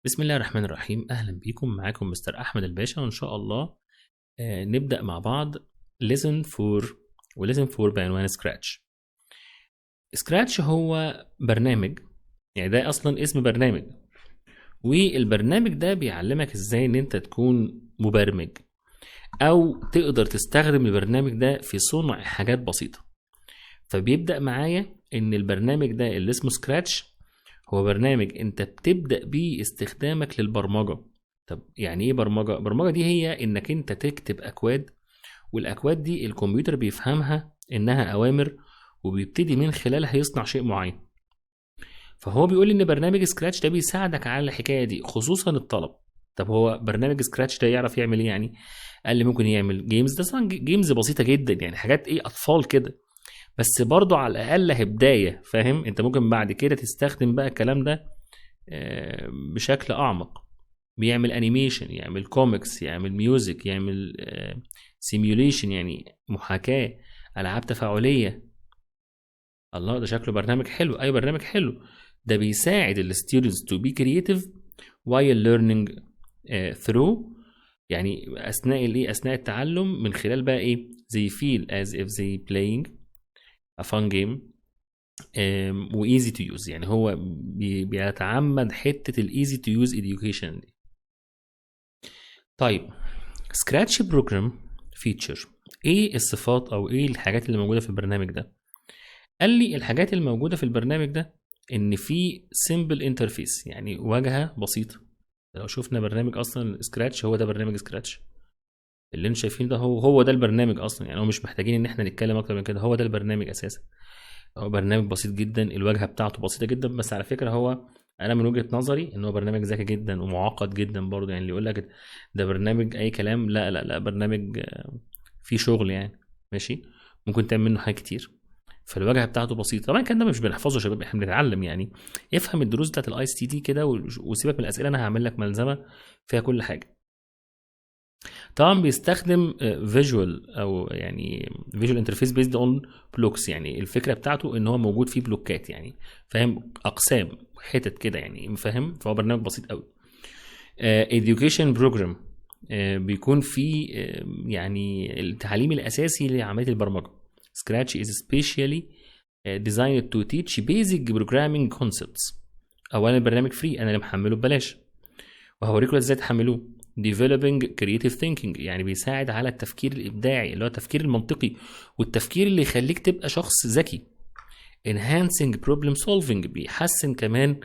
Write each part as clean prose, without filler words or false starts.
بسم الله الرحمن الرحيم. أهلا بيكم، معاكم مستر أحمد الباشا، وإن شاء الله نبدأ مع بعض lesson 4 و lesson 4 بعنوان سكراتش. سكراتش هو برنامج، يعني ده أصلا اسم برنامج، والبرنامج ده بيعلمك إزاي إن أنت تكون مبرمج أو تقدر تستخدم البرنامج ده في صنع حاجات بسيطة. فبيبدأ معايا إن البرنامج ده اللي اسمه سكراتش هو برنامج انت بتبدأ بيه استخدامك للبرمجة. طب يعني ايه برمجة؟ برمجة دي هي انك انت تكتب اكواد، والاكواد دي الكمبيوتر بيفهمها انها اوامر، وبيبتدي من خلالها يصنع شيء معين. فهو بيقول ان برنامج سكراتش ده بيساعدك على الحكاية دي، خصوصا الطلب. طب هو برنامج سكراتش ده يعرف يعمل ايه يعني؟ قال لي ممكن يعمل جيمز، ده طبعا جيمز بسيطة جدا، يعني حاجات ايه، اطفال كده، بس برضو على الاقل هي بداية. فاهم؟ انت ممكن بعد كده تستخدم بقى الكلام ده بشكل اعمق. بيعمل انيميشن، يعمل كوميكس، يعمل ميوزك، يعمل سيميوليشن يعني محاكاة، العاب تفاعلية. الله، ده شكله برنامج حلو. اي برنامج حلو. ده بيساعد الستودنتس to be creative while learning through، يعني اثناء التعلم، من خلال بقى ايه، they feel as if they playing a fun game وايزي تو يوز. يعني هو بيتعمد حته الايزي تو يوز education دي. طيب، سكراتش بروجرام فيتشر، ايه الصفات او ايه الحاجات اللي موجوده في البرنامج ده؟ قال لي الحاجات اللي موجوده في البرنامج ده ان في سيمبل انترفيس، يعني واجهه بسيطه. لو شفنا برنامج اصلا سكراتش، هو ده برنامج سكراتش اللي انتم شايفين ده، هو ده البرنامج اصلا. يعني هو مش محتاجين ان احنا نتكلم اكتر من كده، هو ده البرنامج اساسا. هو برنامج بسيط جدا، الواجهه بتاعته بسيطه جدا، بس على فكره هو، انا من وجهه نظري ان هو برنامج ذكي جدا ومعقد جدا برضه. يعني اللي يقول لك ده برنامج اي كلام، لا لا لا، برنامج فيه شغل يعني. ماشي، ممكن تعمل منه حاجات كتير. فالواجهه بتاعته بسيطه. طبعا الكلام ده مش بنحفظه يا شباب، احنا بنتعلم يعني. افهم الدروس بتاعت الاي اس تي دي كده، وسيبك من الاسئله، انا هعمل لك ملزمه فيها كل حاجه. طبعا بيستخدم فيجوال، او يعني فيجوال انترفيس بيزد اون بلوكس. يعني الفكره بتاعته ان هو موجود فيه بلوكات، يعني فاهم، اقسام، حتت كده يعني، فاهم؟ فهو برنامج بسيط قوي. education program، بيكون فيه يعني التعليم الاساسي لعمليه البرمجه. Scratch is especially designed to teach basic programming concepts. اولا البرنامج فري، انا اللي محمله ببلاش، وهوريكم ازاي تحملوه. developing creative thinking، يعني بيساعد على التفكير الابداعي، اللي هو التفكير المنطقي والتفكير اللي يخليك تبقى شخص ذكي. enhancing problem solving، بيحسن كمان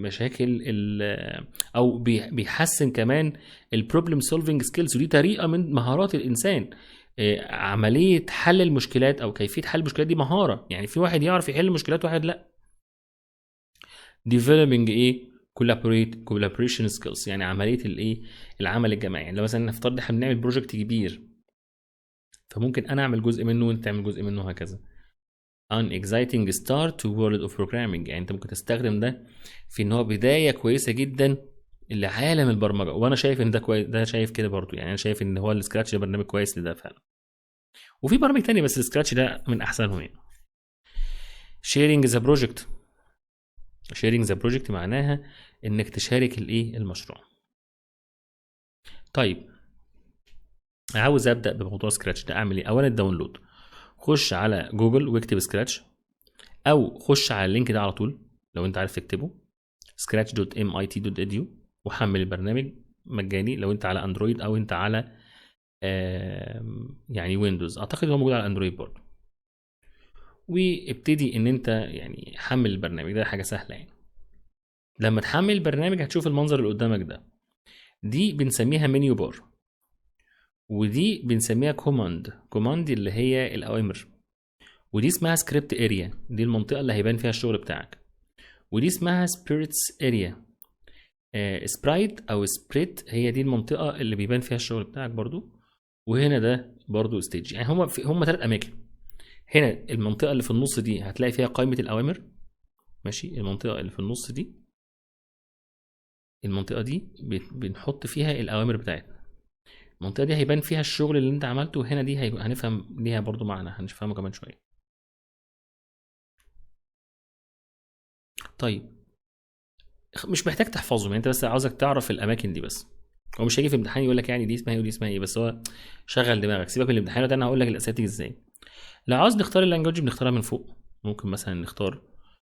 مشاكل او بيحسن كمان البروبلم سولفنج سكيلز، ودي طريقه من مهارات الانسان. عمليه حل المشكلات او كيفيه حل المشكلات دي مهاره، يعني في واحد يعرف يحل مشكلات، واحد لا. developing ايه، collaboration skills، يعني عمليه الايه، العمل الجماعي. يعني لو مثلا نفترض احنا بنعمل بروجكت كبير، فممكن انا اعمل جزء منه وانت تعمل جزء منه، وهكذا. an exciting start to world of programming، يعني انت ممكن تستخدم ده في ان هو بدايه كويسه جدا لعالم البرمجه. وانا شايف ان ده كويس، ده شايف كده برضو. يعني انا شايف ان هو السكراتش ده برنامج كويس لده فعلا. وفي برامج تانية، بس السكراتش ده من احسنهم يعني. sharing the project، sharing the project معناها انك تشارك الايه، المشروع. طيب، عاوز ابدا بموضوع سكراتش ده، اعمل ايه؟ اولا الداونلود، خش على جوجل واكتب سكراتش، او خش على اللينك ده على طول لو انت عارف تكتبه، scratch.mit.edu، وحمل البرنامج مجاني لو انت على اندرويد او انت على يعني ويندوز. اعتقد هو موجود على اندرويد برضه. وابتدي ان انت يعني حمل البرنامج ده، حاجه سهله يعني. لما تحمل البرنامج هتشوف المنظر اللي قدامك ده، دي بنسميها منيو بار، ودي بنسميها كوماند اللي هي الاوامر، ودي اسمها سكريبت اريا، دي المنطقه اللي هيبان فيها الشغل بتاعك، ودي اسمها سبيريتس اريا. سبرايت او سبريت هي دي المنطقه اللي بيبان فيها الشغل بتاعك برضو. وهنا ده برضو ستيج. يعني هم ثلاث اماكن. هنا المنطقه اللي في النص دي هتلاقي فيها قائمه الاوامر. ماشي، المنطقه اللي في النص دي، المنطقه دي بنحط فيها الاوامر بتاعتنا. المنطقه دي هيبان فيها الشغل اللي انت عملته، وهنا دي هنفهم ليها برضو معنى، هنفهمه كمان شويه. طيب، مش محتاج تحفظهم يعني، انت بس عاوزك تعرف الاماكن دي بس. هو مش هيجي في امتحان يقول لك يعني دي اسمها ايه ودي اسمها ايه، بس هو شغل دماغك، سيبك من الامتحان ده، انا هقول لك الاسئله تيجي ازاي. لو عاوز نختار اللانجوج بنختارها من فوق، ممكن مثلا نختار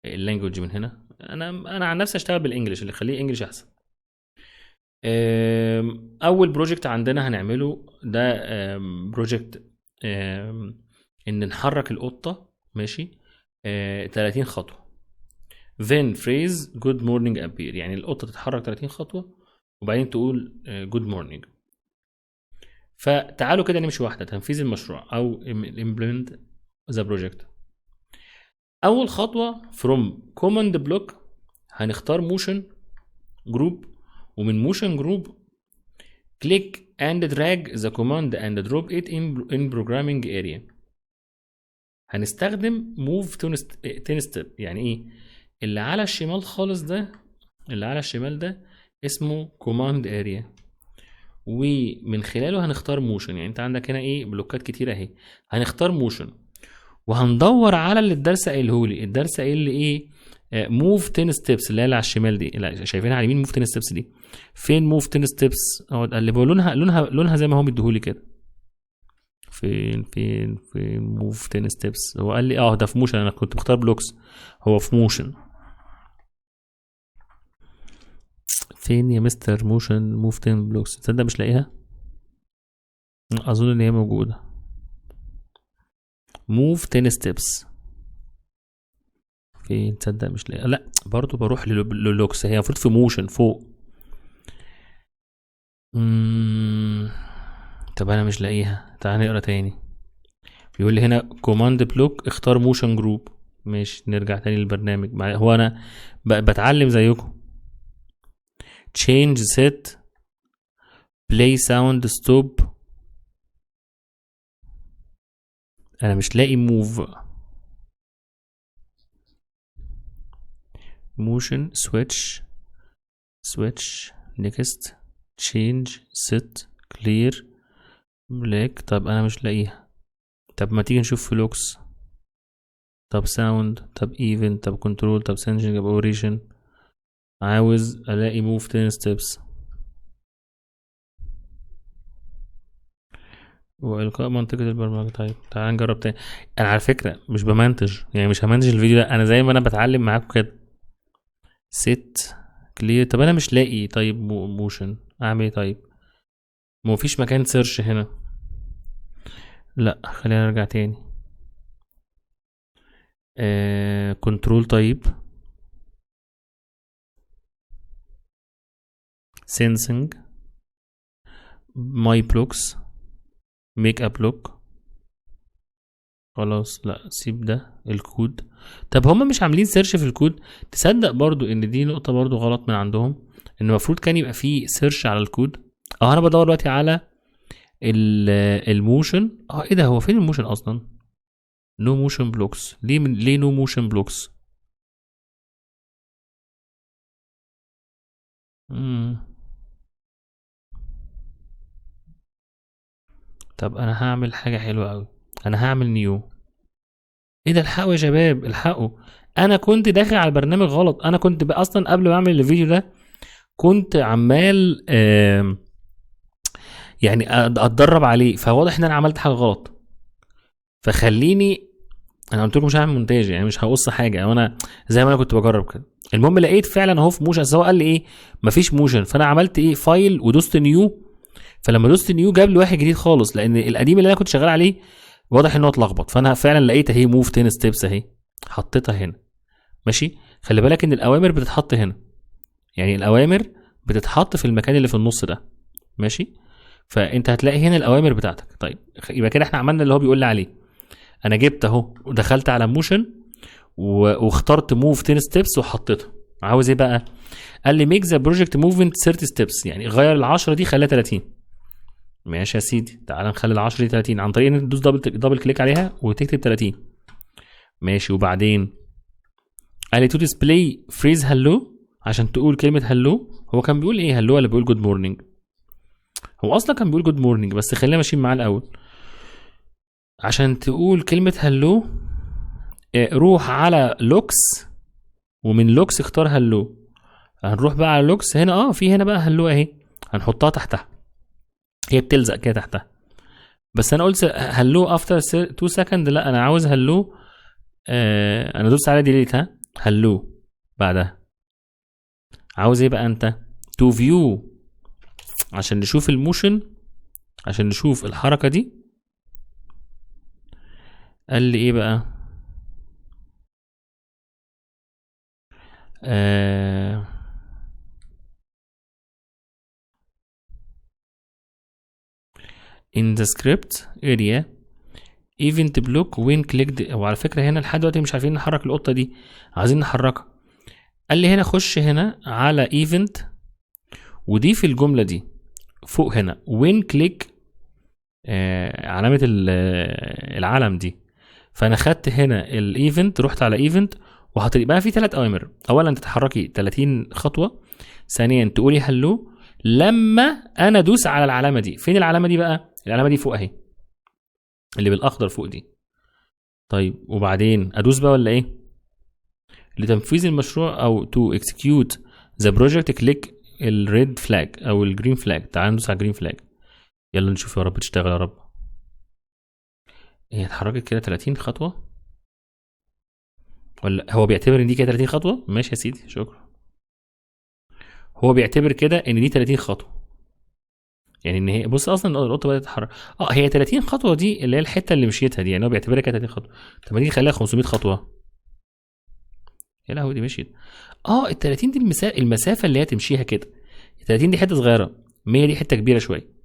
اللانجوج من هنا. انا عن نفسي اشتغل بالانجلش، اللي يخليه انجلش احسن. اول بروجكت عندنا هنعمله ده بروجكت ان نحرك القطه، ماشي، 30 خطوه. then phrase good morning appear، يعني القطه تتحرك 30 خطوه وبعدين تقول good morning. فتعالوا كده نمشي واحده، تنفيذ المشروع او implement the project. اول خطوه from command block هنختار motion group، ومن motion group click and drag the command and drop it in programming area. هنستخدم move 10 step. يعني ايه؟ اللي على الشمال خالص ده، اللي على الشمال ده اسمه command area، ومن خلاله هنختار موشن. يعني انت عندك هنا ايه بلوكات كتيره اهي، هنختار موشن وهندور على اللي الدرس قايله لي. الدرس قايل لي ايه؟ موف 10 ستيبس، اللي هي على الشمال دي، لا شايفينها على اليمين موف 10 ستيبس دي. فين موف 10 ستيبس؟ اهو اللي بقول لونها زي ما هو مديهولي كده. فين موف 10 ستيبس؟ هو قال لي ده في موشن، انا كنت بختار بلوكس، هو في موشن. فين يا مستر موشن موف 10 بلوكس؟ تصدق مش لاقيها، اظن ان هي موجوده. موف 10 ستيبس فين؟ تصدق مش لاقيها، لا برضو بروح للوكس، هي المفروض في موشن فوق. طب انا مش لاقيها، تعال نقرا تاني. بيقول لي هنا كوماند بلوك اختار موشن جروب. ماشي، نرجع تاني للبرنامج. هو انا بتعلم زيكم. change set play sound stop. انا مش لاقي موف. موشن switch next change set clear black. طب انا مش لاقيها. طب ما تيجي نشوف فلوكس، طب ساوند، طب ايفنت، طب كنترول، طب سنجنج، طب اوريشن. عاوز الاقي موف 10 ستيبس والقاء منطقة البرمجة. طيب تعال نجرب تاني. انا على فكرة مش بمنتج، يعني مش همنتج الفيديو ده، انا زي ما انا بتعلم معاكم كده. ست كلير. طب انا مش لاقي. طيب موشن اعمل ايه؟ طيب مفيش مكان سيرش هنا. لا خلينا نرجع تاني. كنترول. طيب سينسنج ماي بلوكس ميك ا بلوك. خلاص لا سيب ده الكود. طب هما مش عاملين سيرش في الكود؟ تصدق برضو ان دي نقطة برضو غلط من عندهم، ان المفروض كان يبقى فيه سيرش على الكود. انا بدور دلوقتي على الموشن. ايه ده؟ هو فين الموشن اصلا؟ نو موشن بلوكس. ليه نو موشن بلوكس؟ طب انا هعمل حاجة حلوة اوي، انا هعمل نيو. ايه ده؟ الحقوا يا شباب الحقوا، انا كنت داخل على البرنامج غلط. انا كنت اصلا قبل ما اعمل الفيديو ده كنت عمال يعني اتدرب عليه، فواضح ان انا عملت حاجه غلط. فخليني، انا قلت لكم مش هعمل مونتاج، يعني مش هقص حاجه، وانا زي ما انا كنت بجرب كده. المهم لقيت فعلا اهو في موشن، بس هو قال لي ايه؟ مفيش موشن. فانا عملت ايه؟ فايل ودوست نيو. فلما دوست نيو جاب لي واحد جديد خالص، لان القديم اللي انا كنت شغال عليه واضح ان هو اتلخبط. فانا فعلا لقيت اهي موف 10 ستيبس اهي، حطيتها هنا. ماشي، خلي بالك ان الاوامر بتتحط هنا، يعني الاوامر بتتحط في المكان اللي في النص ده. ماشي، فانت هتلاقي هنا الاوامر بتاعتك. طيب يبقى كده احنا عملنا اللي هو بيقول لي عليه. انا جبت اهو ودخلت على موشن واخترت موف 10 ستيبس وحطيتها. عاوز ايه بقى؟ قال لي ميك ذا بروجكت موفمنت 30 ستيبس، يعني غير ال10 دي خليها 30. ماشي يا سيدي، تعال نخلي ال10 دي 30 عن طريق ان تدوس دبل كليك عليها وتكتب 30. ماشي، وبعدين قال لي تو ديسبلاي فريز هلو، عشان تقول كلمه هلو. هو كان بيقول ايه؟ هلو ولا بيقول جود مورنينج؟ هو اصلا كان بيقول جود مورنينج، بس خلينا ماشيين معاه الاول. عشان تقول كلمه هلو روح على لوكس، ومن لوكس اختار هلو. هنروح بقى على لوكس هنا، في هنا بقى هلو اهي، هنحطها تحتها، هي بتلزق كده تحتها. بس انا قلت هلو افتر 2 سكند، لا انا عاوز هلو، انا دوست على ديليت، هلو بعدها. عاوز ايه بقى انت؟ تو فيو، عشان نشوف الموشن، عشان نشوف الحركة دي. قال لي ايه بقى؟ in the script area event block when clicked. وعلى فكرة هنا لحد دلوقتي مش عارفين نحرك القطة دي، عايزين نحركها. قال لي هنا خش هنا على event، ودي في الجملة دي فوق هنا when click، علامة العلم دي. فانا خدت هنا الايفنت، رحت على ايفنت وهتبقى بقى في 3 اوامر. اولا تتحركي 30 خطوه، ثانيا تقولي هلو لما انا ادوس على العلامه دي. فين العلامه دي بقى؟ العلامه دي فوق اهي، اللي بالاخضر فوق دي. طيب وبعدين ادوس بقى ولا ايه؟ لتنفيذ المشروع او تو اكسكيوت ذا بروجكت كليك الريد فلاج او الجرين فلاج. تعال ندوس على الجرين فلاج، يلا نشوف يا رب تشتغل يا رب. هي اتحركت كده 30 خطوه، ولا هو بيعتبر ان دي كده 30 خطوه؟ ماشي يا سيدي، شكرا. هو بيعتبر كده ان دي 30 خطوه، يعني ان هي بص اصلا القطه بدات تتحرك. هي 30 خطوه دي اللي هي الحته اللي مشيتها دي، يعني هو بيعتبرها كده 30 خطوه. طب ما دي نخليها 500 خطوه. يا لهوي دي مشيت. ال 30 دي المسافه اللي هي تمشيها كده. ال 30 دي حته صغيره، 100 دي حته كبيره شويه.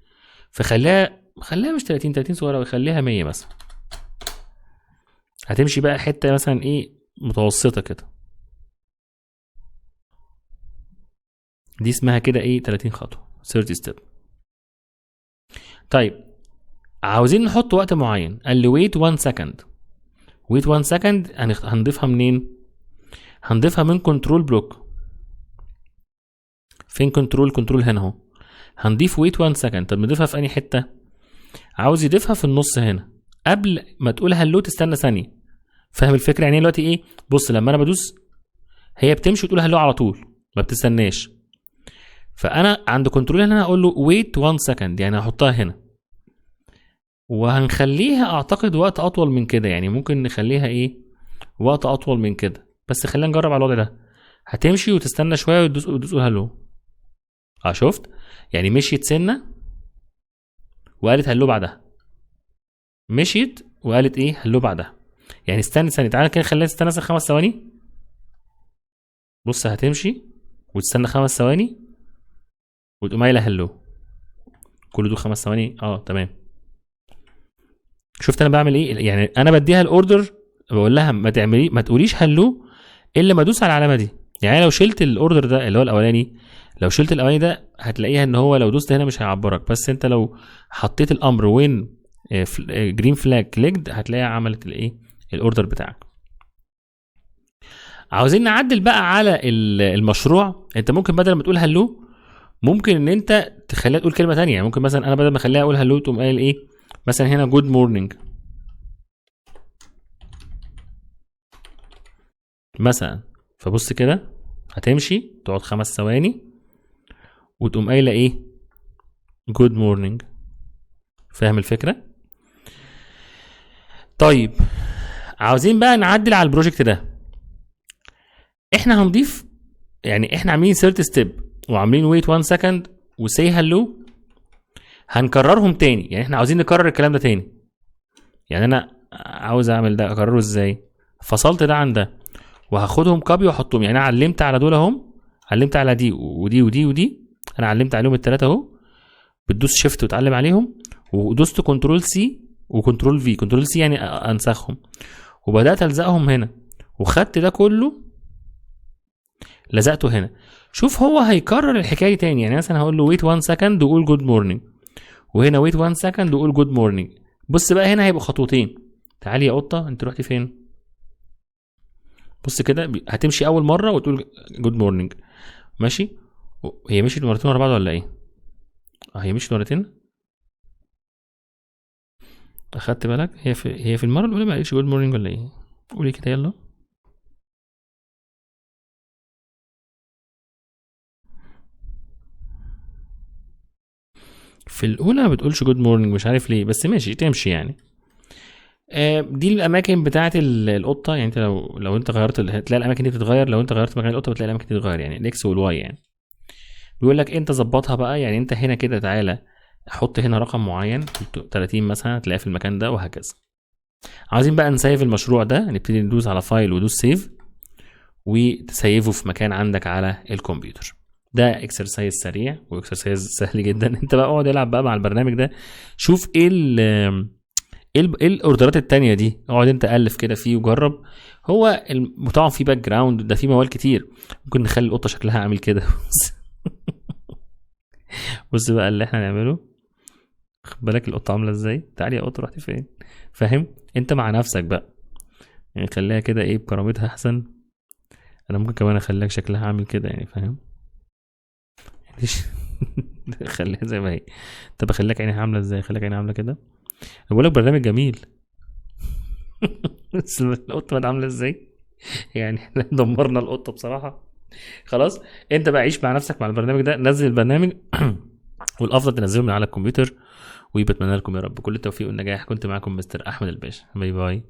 خليها مش 30 صغيره، ويخليها 100 مثلا. هتمشي بقى حته مثلا ايه متوسطه كده، دي اسمها كده ايه 30 خطوه 30 ستيب. طيب عاوزين نحط وقت معين. قال لي wait 1 second. wait 1 second هنضيفها منين؟ هنضيفها من كنترول بلوك. فين كنترول هنا اهو. هنضيف wait 1 second. طب نضيفها في انهي حته؟ عاوز يضيفها في النص هنا، قبل ما تقول هلو تستنى ثانيه. فاهم الفكره يعني دلوقتي ايه؟ بص لما انا بدوس هي بتمشي وتقول هلو على طول، ما بتستناش. فانا عند كنترول هنا هقول له wait 1 second، يعني هحطها هنا. وهنخليها اعتقد وقت اطول من كده، يعني ممكن نخليها ايه وقت اطول من كده. بس خلينا نجرب على الوضع ده. هتمشي وتستنى شويه وتدوس هلو. شفت؟ يعني مشيت سنه وقالت هلو بعدها، مشيت وقالت ايه هلو بعدها. يعني استنى ثانيه، تعالى كده خلينا نستنى 5 ثواني. بص هتمشي وتستنى 5 ثواني وتقوم قايله هلو. كل دول 5 ثواني. تمام. شفت انا بعمل ايه؟ يعني انا بديها الاوردر، بقول لها ما تقوليش هلو الا ما ادوس على العلامه دي. يعني لو شلت الاوردر ده اللي هو الاولاني، لو شلت الاولاني ده هتلاقيها ان هو لو دوست هنا مش هيعبرك. بس انت لو حطيت الامر وين جرين فلاج كليكد هتلاقيها عملت الايه الاوردر بتاعك. عاوزين نعدل بقى على المشروع. انت ممكن بدل ما تقول هلو، ممكن ان انت تخليها تقول كلمه ثانيه. يعني ممكن مثلا انا بدل ما اخليها اقول هلو تقوم قايل ايه مثلا هنا جود مورنينج مثلا. فبص كده هتمشي تقعد 5 ثواني وتقوم قايله ايه جود مورنينج. فاهم الفكره؟ طيب عاوزين بقى نعدل على البروجكت ده. احنا هنضيف، يعني احنا عاملين 30 ستيب وعاملين ويت 1 سكند وسي هلو، هنكررهم تاني. يعني احنا عاوزين نكرر الكلام ده تاني. يعني انا عاوز اعمل ده، اكرره ازاي؟ فصلت ده عن ده وهاخدهم كوبي واحطهم. يعني انا علمت على دول اهم، علمت على دي ودي ودي ودي، انا علمت عليهم الثلاثه اهو. بتدوس شيفت وتعلم عليهم، ودوست كنترول سي وكنترول في. كنترول سي يعني انسخهم، وبدات الزقهم هنا، وخدت ده كله لزقته هنا. شوف هو هيكرر الحكايه تاني. يعني مثلا هقول له ويت 1 سكند وقول جود مورنينج، وهنا ويت 1 سكند وقول جود مورنينج. بص بقى هنا هيبقوا خطوتين. تعالي يا قطه انت رحتي فين؟ بص كده هتمشي اول مره وتقول جود مورنينج، ماشي. هي مشيت مرتين ورا بعض ولا ايه؟ هي مشيت مرتين. اخدت بالك؟ هي في المره الاولى ما قالتش جود مورنينج ولا ايه؟ قولي كده يلا. في الاولى ما بتقولش جود مورنينج، مش عارف ليه، بس ماشي تمشي يعني. دي الاماكن بتاعه القطه، يعني انت لو انت غيرت هتلاقي الاماكن دي بتتغير، لو انت غيرت مكان القطه بتلاقي الاماكن دي بتتغير، يعني الاكس والواي يعني. بيقول لك انت ظبطها بقى، يعني انت هنا كده تعالى حط هنا رقم معين 30 مثلا هتلاقيه في المكان ده، وهكذا. عايزين بقى نسيف المشروع ده، نبتدي ندوس على فايل ودوس سيف، وتسيفه في مكان عندك على الكمبيوتر. ده اكسرسايز سريع واكسرسايز سهل جدا. انت بقى اقعد العب بقى مع البرنامج ده، شوف ايه ايه الاوردرات التانية دي، اقعد انت الف كده فيه وجرب. هو طبعا في باك جراوند، ده في موال كتير، ممكن نخلي القطه شكلها عامل كده. بص بقى اللي احنا نعمله، خد بالك القطه عامله ازاي، تعالي يا قطه رحتي فين، فاهم؟ انت مع نفسك بقى، يعني خليها كده ايه بكرامتها احسن. انا ممكن كمان اخليك شكلها عامل كده يعني، فاهم؟ ليش؟ خليها زي ما هي. طب اخليك عينيها عامله ازاي، اخليك عينيها عامله كده. أنا بقول لك برنامج جميل. بس القطه بقت عامله ازاي، يعني احنا دمرنا القطه بصراحه. خلاص، انت بقى عيش مع نفسك مع البرنامج ده، نزل البرنامج. والافضل تنزله من على الكمبيوتر. وبتمنى لكم يا رب كل التوفيق والنجاح. كنت معكم مستر احمد الباشا، باي باي.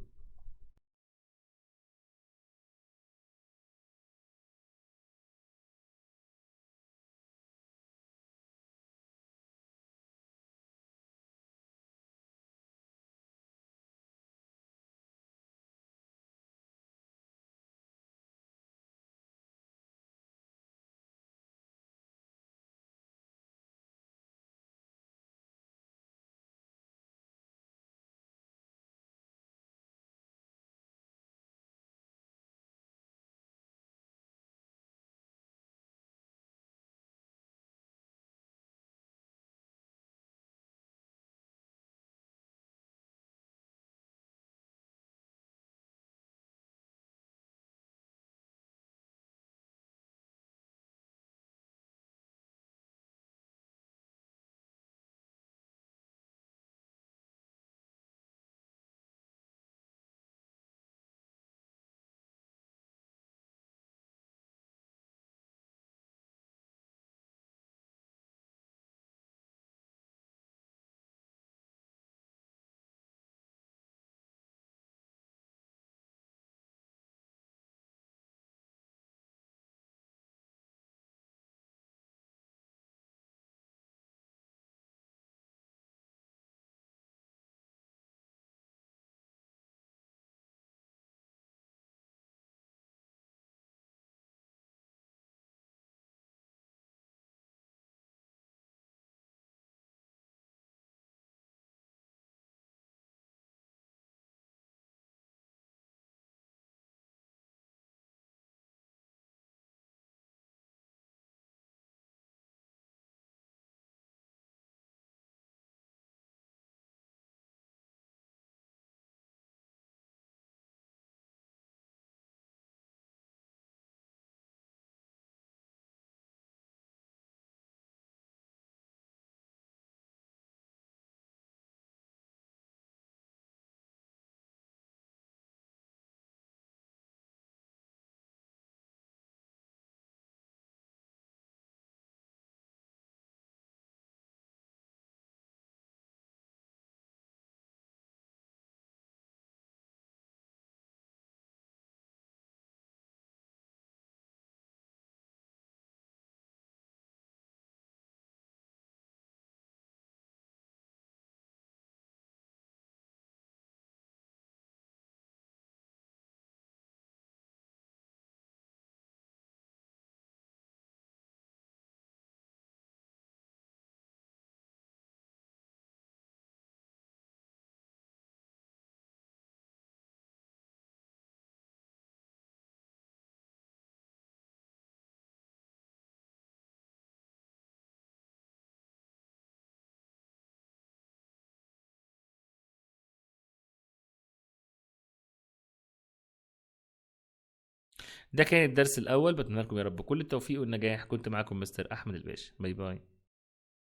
ده كان الدرس الاول، بتمنى لكم يا رب كل التوفيق والنجاح. كنت معكم مستر احمد الباشا، باي باي.